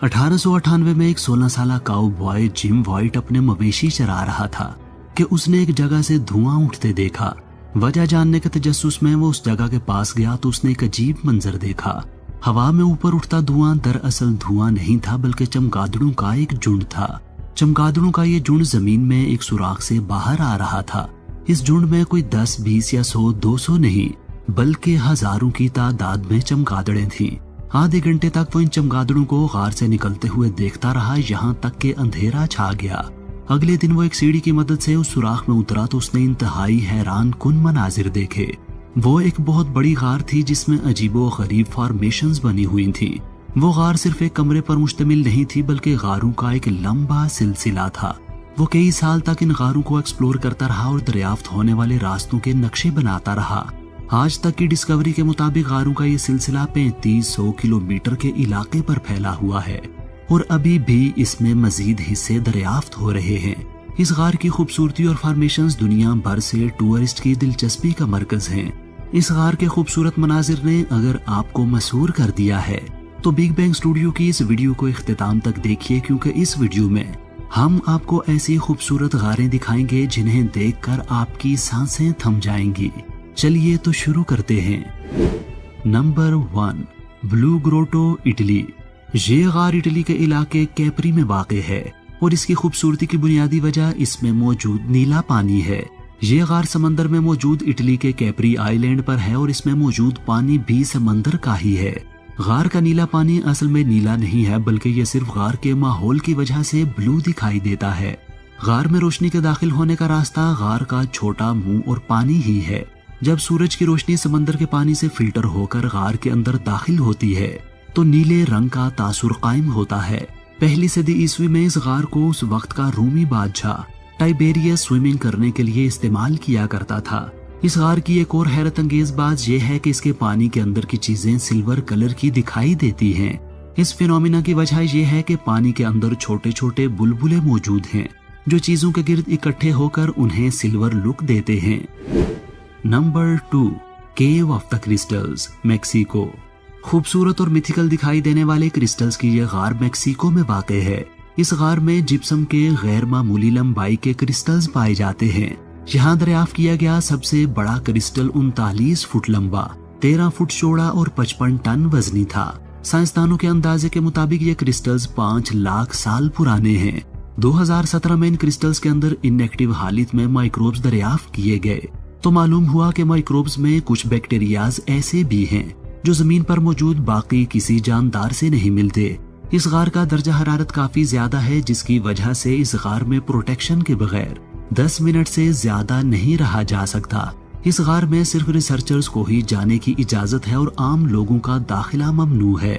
1898 में एक 16 साल काउबॉय जिम वाइट अपने मवेशी चरा रहा था कि उसने एक जगह से धुआं उठते देखा। वजह जानने के तजस्सुस में वो उस जगह के पास गया तो उसने एक अजीब मंजर देखा। हवा में ऊपर उठता धुआं दरअसल धुआं नहीं था बल्कि चमगादड़ों का एक झुंड था। चमगादड़ों का ये झुंड जमीन में एक सुराख से बाहर आ रहा था। इस झुंड में कोई 10, 20 या 100, 200 नहीं बल्कि हजारों की तादाद में चमगादड़ें थीं। आधे घंटे तक वो इन चमगादड़ों को गार से निकलते हुए देखता रहा, यहाँ तक कि अंधेरा छा गया। अगले दिन वो एक सीढ़ी की मदद से उस सुराख में उतरा तो उसने इंतहाई हैरान कुन मनाजिर देखे। वो एक बहुत बड़ी गार थी जिसमें अजीबो गरीब फॉर्मेशंस बनी हुई थी। वो गार सिर्फ एक कमरे पर मुश्तमिल नहीं थी बल्कि गारों का एक लंबा सिलसिला था। वो कई साल तक इन गारों को एक्सप्लोर करता रहा और दरियाफ्त होने वाले रास्तों के नक्शे बनाता रहा। आज तक की डिस्कवरी के मुताबिक गारों का ये सिलसिला 3500 किलोमीटर के इलाके पर फैला हुआ है और अभी भी इसमें मजीद हिस्से दरियाफ्त हो रहे हैं। इस गार की खूबसूरती और फॉर्मेशंस दुनिया भर से टूरिस्ट की दिलचस्पी का मरकज हैं। इस गार के खूबसूरत मनाजिर ने अगर आपको मशहूर कर दिया है तो बिग बैंग स्टूडियो की इस वीडियो को इख्तिताम तक देखिए, क्योंकि इस वीडियो में हम आपको ऐसी खूबसूरत गारें दिखाएंगे जिन्हें देखकर आपकी सांसें थम जाएंगी। चलिए तो शुरू करते हैं। Number 1, blue grotto, Italy. ये गार इटली के इलाके कैप्री में वाक़े है और इसकी खूबसूरती की बुनियादी वजह इसमें मौजूद नीला पानी है। ये गार समंदर में मौजूद इटली के कैप्री आइलैंड पर है और इसमें मौजूद पानी भी समंदर का ही है। गार का नीला पानी असल में नीला नहीं है बल्कि ये सिर्फ गार के माहौल की वजह से ब्लू दिखाई देता है। गार में रोशनी के दाखिल होने का रास्ता गार का छोटा मुंह और पानी ही है। जब सूरज की रोशनी समंदर के पानी से फिल्टर होकर गार के अंदर दाखिल होती है तो नीले रंग का तासुर कायम होता है। पहली सदी ईस्वी में इस गार को उस वक्त का रूमी बादशाह टाइबेरियस स्विमिंग करने के लिए इस्तेमाल किया करता था। इस गार की एक और हैरत अंगेज बात यह है कि इसके पानी के अंदर की चीजें सिल्वर कलर की दिखाई देती हैं। इस फिनोमिना की वजह यह है कि पानी के अंदर छोटे छोटे बुलबुले मौजूद हैं जो चीजों के गिर्द इकट्ठे होकर उन्हें सिल्वर लुक देते हैं। Number 2, cave of the crystals, Mexico. खूबसूरत और मिथिकल दिखाई देने वाले क्रिस्टल्स की यह गार मेक्सिको में वाक़े है। इस गार में जिप्सम के गैर मामूली लंबाई के क्रिस्टल्स पाए जाते हैं। यहाँ दरियाफ्त किया गया सबसे बड़ा क्रिस्टल 39 फुट लंबा, 13 फुट चौड़ा और 55 टन वजनी था। साइंसदानों के अंदाजे के मुताबिक ये क्रिस्टल्स 5 लाख साल पुराने हैं। 2017 में इन क्रिस्टल्स के अंदर इनएक्टिव हालत में माइक्रोब्स दरियाफ्त किए गए तो मालूम हुआ कि माइक्रोब्स में कुछ बैक्टीरियाज ऐसे भी हैं जो जमीन पर मौजूद बाकी किसी जानदार से नहीं मिलते। इस गार का दर्जा हरारत काफी ज्यादा है जिसकी वजह से इस गार में प्रोटेक्शन के बगैर 10 मिनट से ज्यादा नहीं रहा जा सकता। इस गार में सिर्फ रिसर्चर्स को ही जाने की इजाजत है और आम लोगों का दाखिला ममनू है।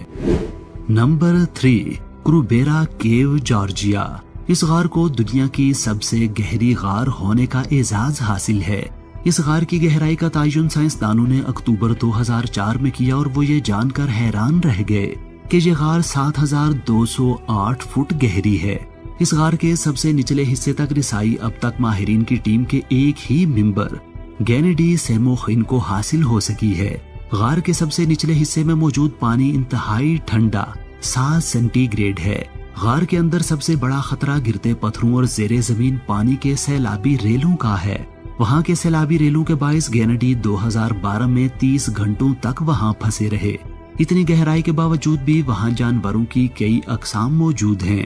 नंबर 3, क्रूबेरा केव, जॉर्जिया। इस गार को दुनिया की सबसे गहरी गार होने का एजाज हासिल है। इस गार की गहराई का तयन साइंसदानों ने अक्टूबर 2004 में किया और वो ये जानकर हैरान रह गए कि ये गार 7208 फुट गहरी है। इस गार के सबसे निचले हिस्से तक रिसाई अब तक माहिरीन की टीम के एक ही मेंबर गेनेडी सेमोखिन को हासिल हो सकी है। गार के सबसे निचले हिस्से में मौजूद पानी इंतहाई ठंडा 7 सेंटीग्रेड है। गार के अंदर सबसे बड़ा खतरा गिरते पत्थरों और जेरे जमीन पानी के सैलाबी रेलों का है। वहां के सैलाबी रेलों के बायस गेनेडी 2012 में 30 घंटों तक वहां फंसे रहे। इतनी गहराई के बावजूद भी वहां जानवरों की कई अकसाम मौजूद हैं।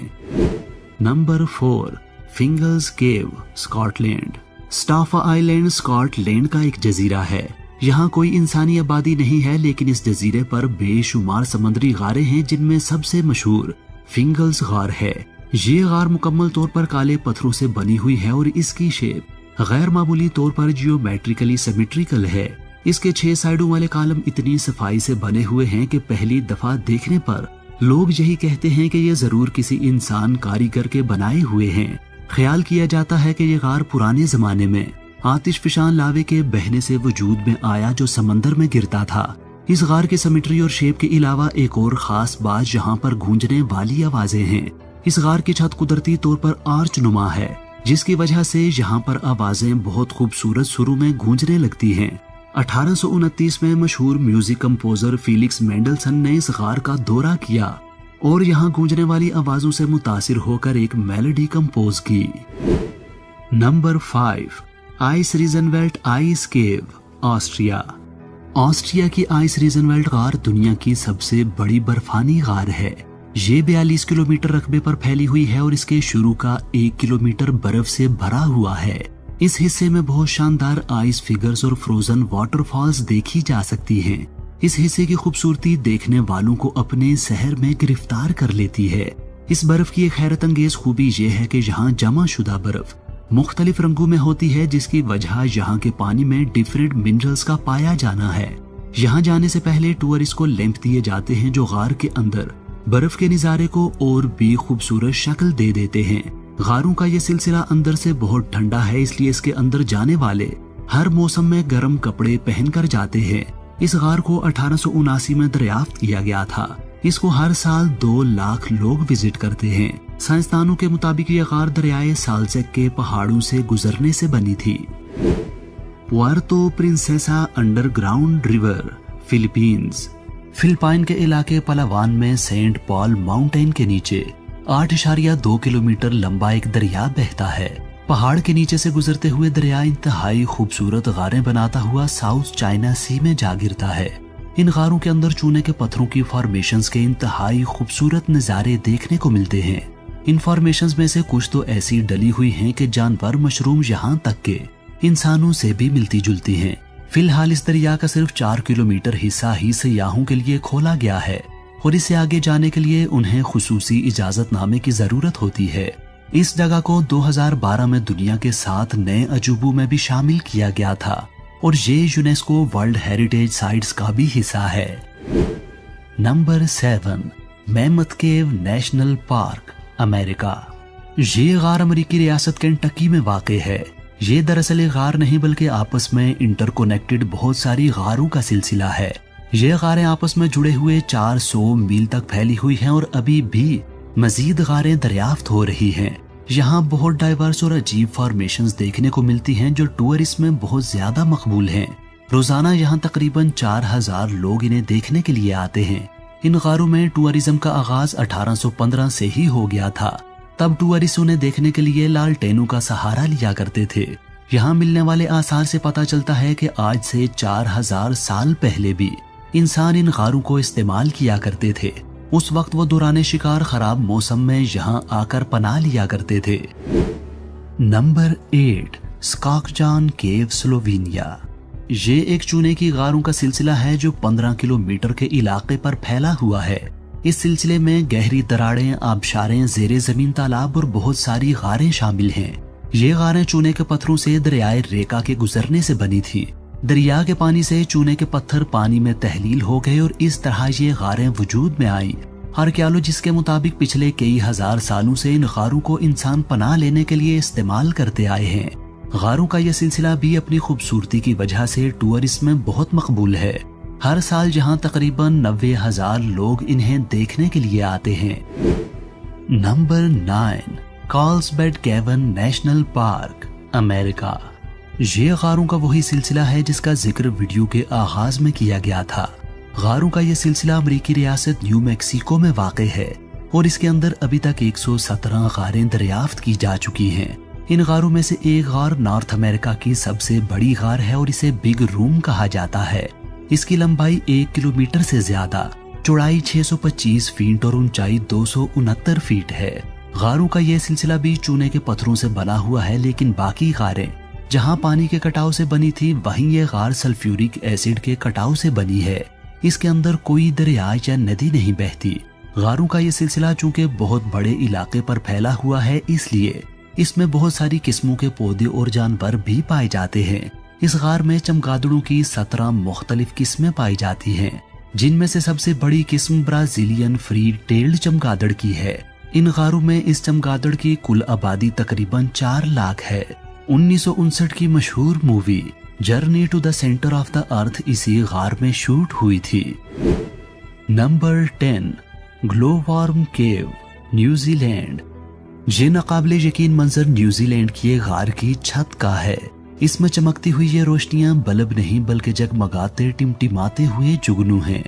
नंबर 4, फिंगल्स केव, स्कॉटलैंड। स्टाफा आइलैंड स्कॉटलैंड का एक जजीरा है। यहाँ कोई इंसानी आबादी नहीं है लेकिन इस जजीरे पर बेशुमार समुद्री गारें हैं जिनमें सबसे मशहूर फिंगल्स गार है। ये गार मुकम्मल तौर पर काले पत्थरों से बनी हुई है और इसकी शेप गैर मामूली तौर पर जियोमेट्रिकली सिमेट्रिकल है। इसके 6 साइडों वाले कॉलम इतनी सफाई से बने हुए हैं कि पहली दफा देखने पर लोग यही कहते हैं कि ये जरूर किसी इंसान कारीगर के बनाए हुए हैं। ख्याल किया जाता है कि ये गार पुराने जमाने में आतिशफशान लावे के बहने से वजूद में आया जो समंदर में गिरता था। इस गार के सिमेट्री और शेप के अलावा एक और खास बात यहाँ पर गूंजने वाली आवाजें हैं। इस गार की छत कुदरती तौर पर आर्च नुमा है जिसकी वजह से यहाँ पर आवाजें बहुत खूबसूरत सुरों में गूंजने लगती हैं। 1829 में मशहूर म्यूजिक कंपोजर फिलिक्स मेंडलसन ने इस गार का दौरा किया और यहाँ गूंजने वाली आवाजों से मुतासिर होकर एक मेलोडी कंपोज की। नंबर 5, आइस रीजनवेल्ट आइस केव, ऑस्ट्रिया। ऑस्ट्रिया की आइस रीजनवेल्ट गार दुनिया की सबसे बड़ी बर्फानी गार है। ये 42 किलोमीटर रकबे पर फैली हुई है और इसके शुरू का 1 किलोमीटर बर्फ से भरा हुआ है। इस हिस्से में बहुत शानदार आइस फिगर्स और फ्रोजन वाटरफॉल्स देखी जा सकती हैं। इस हिस्से की खूबसूरती देखने वालों को अपने शहर में गिरफ्तार कर लेती है। इस बर्फ की एक हैरत अंगेज खूबी यह है कि यहाँ जमा शुदा बर्फ मुख्तलिफ रंगों में होती है, जिसकी वजह यहाँ के पानी में डिफरेंट मिनरल्स का पाया जाना है। यहाँ जाने से पहले टूरिस्ट को लैंप दिए जाते हैं जो गार के अंदर बर्फ के नजारे को और भी खूबसूरत शक्ल दे देते हैं। गारों का ये सिलसिला अंदर से बहुत ठंडा है, इसलिए इसके अंदर जाने वाले हर मौसम में गर्म कपड़े पहनकर जाते हैं। इस गार को 1879 में दरियाफ्त किया गया था। इसको हर साल 2 लाख लोग विजिट करते हैं। साइंसदानों के मुताबिक ये गार दरियाए साल्सेक के पहाड़ों से गुजरने से बनी थी। Puerto Princesa underground river, Philippines. Philippine के इलाके पलावान में सेंट पॉल माउंटेन के नीचे 8.2 किलोमीटर लंबा एक दरिया बहता है। पहाड़ के नीचे से गुजरते हुए दरिया इंतहाई खूबसूरत गारें बनाता हुआ साउथ चाइना सी में जा गिरता है। इन गारों के अंदर चूने के पत्थरों की फॉर्मेशंस के इंतहाई खूबसूरत नजारे देखने को मिलते हैं। इन फॉर्मेशंस में से कुछ तो ऐसी डली हुई हैं कि जानवर, मशरूम, यहाँ तक के इंसानों से भी मिलती जुलती हैं। फिलहाल इस दरिया का सिर्फ 4 किलोमीटर हिस्सा ही सयाहों के लिए खोला गया है और इससे आगे जाने के लिए उन्हें खुसूसी इजाजतनामे की जरूरत होती है। इस जगह को 2012 में दुनिया के 7 नए अजूबों में भी शामिल किया गया था और ये यूनेस्को वर्ल्ड हेरिटेज साइट्स का भी हिस्सा है। नंबर 7, मैमथ केव नेशनल पार्क, अमेरिका। ये गार अमेरिकी रियासत केंटकी में वाक़े है। ये दरअसल एक गार नहीं बल्कि आपस में इंटरकोनेक्टेड बहुत सारी गारों का सिलसिला है। ये गारें आपस में जुड़े हुए 400 मील तक फैली हुई हैं और अभी भी मजीद गारें दरियाफ्त हो रही हैं। यहाँ बहुत डाइवर्स और अजीब फॉर्मेशंस देखने को मिलती हैं जो टूरिस्ट में बहुत ज्यादा मकबूल हैं। रोजाना यहाँ तकरीबन 4000 लोग इन्हें देखने के लिए आते हैं। इन गारों में टूरिज्म का आगाज 1815 से ही हो गया था। तब टूरिस्ट उन्हें देखने के लिए लालटेनों का सहारा लिया करते थे। यहाँ मिलने वाले आसार से पता चलता है कि आज से 4000 साल पहले भी इंसान इन गारों को इस्तेमाल किया करते थे। उस वक्त वो दौरान शिकार खराब मौसम में यहाँ आकर पनाह लिया करते थे। नंबर 8, स्कॉकजान केव, स्लोवेनिया। ये एक चूने की गारों का सिलसिला है जो 15 किलोमीटर के इलाके पर फैला हुआ है। इस सिलसिले में गहरी दरारें, आबशारें, जेरे जमीन तालाब और बहुत सारी गारें शामिल हैं। ये गारें चूने के पत्थरों से दरियाए रेका के गुजरने से बनी थी। दरिया के पानी से चूने के पत्थर पानी में तहलील हो गए और इस तरह ये गारें वजूद में आई। आर्कियोलॉजिस्ट के मुताबिक पिछले कई हजार सालों से इन गारों को इंसान पनाह लेने के लिए इस्तेमाल करते आए हैं। गारों का यह सिलसिला भी अपनी खूबसूरती की वजह से टूरिस्ट में बहुत मकबूल है। हर साल यहाँ तकरीबन 90,000 लोग इन्हें देखने के लिए आते हैं। Number 9, Carlsbad Cavern National Park, America. ये गारों का वही सिलसिला है जिसका जिक्र वीडियो के आगाज में किया गया था। गारों का यह सिलसिला अमेरिकी रियासत न्यू मैक्सिको में वाक़े है और इसके अंदर अभी तक 117 गारें दरियाफ्त की जा चुकी हैं। इन गारों में से एक गार नॉर्थ अमेरिका की सबसे बड़ी गार है और इसे बिग रूम कहा जाता है। इसकी लंबाई 1 किलोमीटर से ज्यादा, चौड़ाई 625 फीट और ऊंचाई 269 फीट है। गारों का यह सिलसिला भी चूने के पत्थरों से बना हुआ है, लेकिन बाकी गारें जहां पानी के कटाव से बनी थी वहीं ये गार सल्फ्यूरिक एसिड के कटाव से बनी है। इसके अंदर कोई दरिया या नदी नहीं बहती। गारों का यह सिलसिला चूंकि बहुत बड़े इलाके पर फैला हुआ है, इसलिए इसमें बहुत सारी किस्मों के पौधे और जानवर भी पाए जाते हैं। इस गार में चमगादड़ों की 17 मुख्तलिफ किस्में पाई जाती हैं, जिनमें से सबसे बड़ी किस्म ब्राजीलियन फ्री टेल्ड चमगादड़ की है। इन गारों में इस चमगादड़ की कुल आबादी तकरीबन 4 लाख है। 1959 की मशहूर movie journey to the centre of the earth इसी गार में शूट हुई थी। Number 10, glowworm cave, New Zealand. ये नाकाबिले यकीन मंजर न्यूजीलैंड की गार की छत का है। इसमें चमकती हुई ये रोशनियां बल्ब नहीं बल्कि जगमगाते टिमटिमाते हुए जुगनू हैं।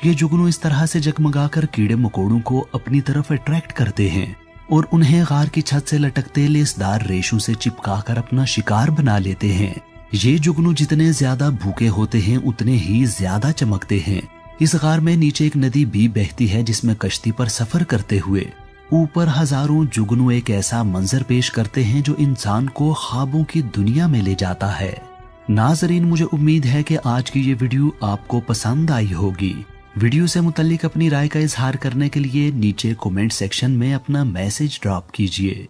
ये जुगनू इस तरह से जगमगाकर कीड़े मकोड़ों को अपनी तरफ अट्रैक्ट करते हैं और उन्हें गार की छत से लटकते लेसदार रेशों से चिपकाकर अपना शिकार बना लेते हैं। ये जुगनू जितने ज्यादा भूखे होते हैं उतने ही ज्यादा चमकते हैं। इस गार में नीचे एक नदी भी बहती है जिसमें कश्ती पर सफर करते हुए ऊपर हजारों जुगनू एक ऐसा मंजर पेश करते हैं जो इंसान को ख्वाबों की दुनिया में ले जाता है। नाजरीन, मुझे उम्मीद है कि आज की ये वीडियो आपको पसंद आई होगी। वीडियो से मुताल्लिक अपनी राय का इजहार करने के लिए नीचे कमेंट सेक्शन में अपना मैसेज ड्रॉप कीजिए।